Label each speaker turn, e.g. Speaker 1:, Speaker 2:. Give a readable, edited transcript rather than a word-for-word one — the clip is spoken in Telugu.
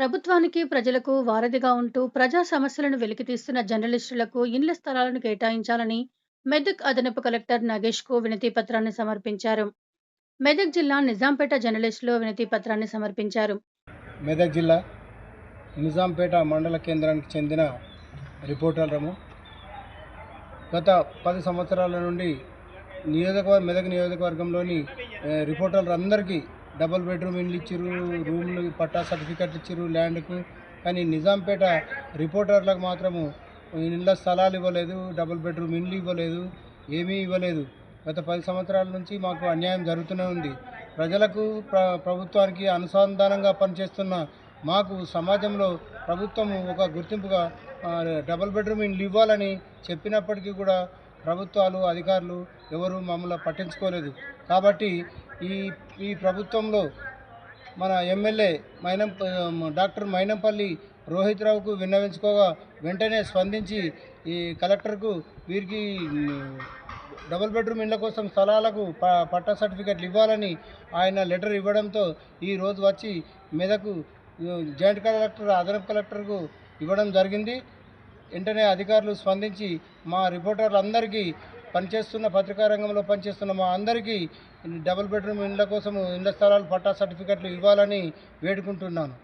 Speaker 1: ప్రభుత్వానికి, ప్రజలకు వారధిగా ఉంటూ ప్రజా సమస్యలను వెలికితీస్తున్న జర్నలిస్టులకు ఇండ్ల స్థలాలను కేటాయించాలని మెదక్ అదనపు కలెక్టర్ నగేష్కు వినతి పత్రాన్ని సమర్పించారు. మెదక్ జిల్లా నిజాంపేట జర్నలిస్టులు వినతి పత్రాన్ని సమర్పించారు.
Speaker 2: మెదక్ జిల్లా నిజాంపేట మండల కేంద్రానికి చెందిన రిపోర్టర్లము. గత 10 సంవత్సరాల నుండి మెదక్ నియోజకవర్గంలోని రిపోర్టర్లు అందరికీ డబుల్ బెడ్రూమ్ ఇండ్లు ఇచ్చిర్రు, రూమ్లు పట్టా సర్టిఫికెట్ ఇచ్చిర్రు ల్యాండ్కు. కానీ నిజాంపేట రిపోర్టర్లకు మాత్రము ఇళ్ళ స్థలాలు ఇవ్వలేదు, డబుల్ బెడ్రూమ్ ఇండ్లు ఇవ్వలేదు, ఏమీ ఇవ్వలేదు. గత 10 సంవత్సరాల నుంచి మాకు అన్యాయం జరుగుతూనే ఉంది. ప్రజలకు ప్రభుత్వానికి అనుసంధానంగా పనిచేస్తున్న మాకు సమాజంలో ప్రభుత్వం ఒక గుర్తింపుగా డబుల్ బెడ్రూమ్ ఇండ్లు ఇవ్వాలని చెప్పినప్పటికీ కూడా ప్రభుత్వాలు, అధికారులు ఎవరు మమ్మల్ని పట్టించుకోలేదు. కాబట్టి ఈ ప్రభుత్వంలో మన ఎమ్మెల్యే డాక్టర్ మైనంపల్లి రోహిత్ రావుకు విన్నవించుకోగా వెంటనే స్పందించి ఈ కలెక్టర్కు వీరికి డబుల్ బెడ్రూమ్ ఇళ్ళ కోసం స్థలాలకు పట్టా సర్టిఫికెట్లు ఇవ్వాలని ఆయన లెటర్ ఇవ్వడంతో ఈరోజు వచ్చి మెదకు జాయింట్ కలెక్టర్, అదనపు కలెక్టర్కు ఇవ్వడం జరిగింది. వెంటనే అధికారులు స్పందించి మా రిపోర్టర్లందరికీ పత్రికా రంగంలో పనిచేస్తున్న మా అందరికీ డబుల్ బెడ్రూమ్ ఇళ్ళ కోసము ఇళ్ళ స్థలాలు పట్టా సర్టిఫికెట్లు ఇవ్వాలని వేడుకుంటున్నాను.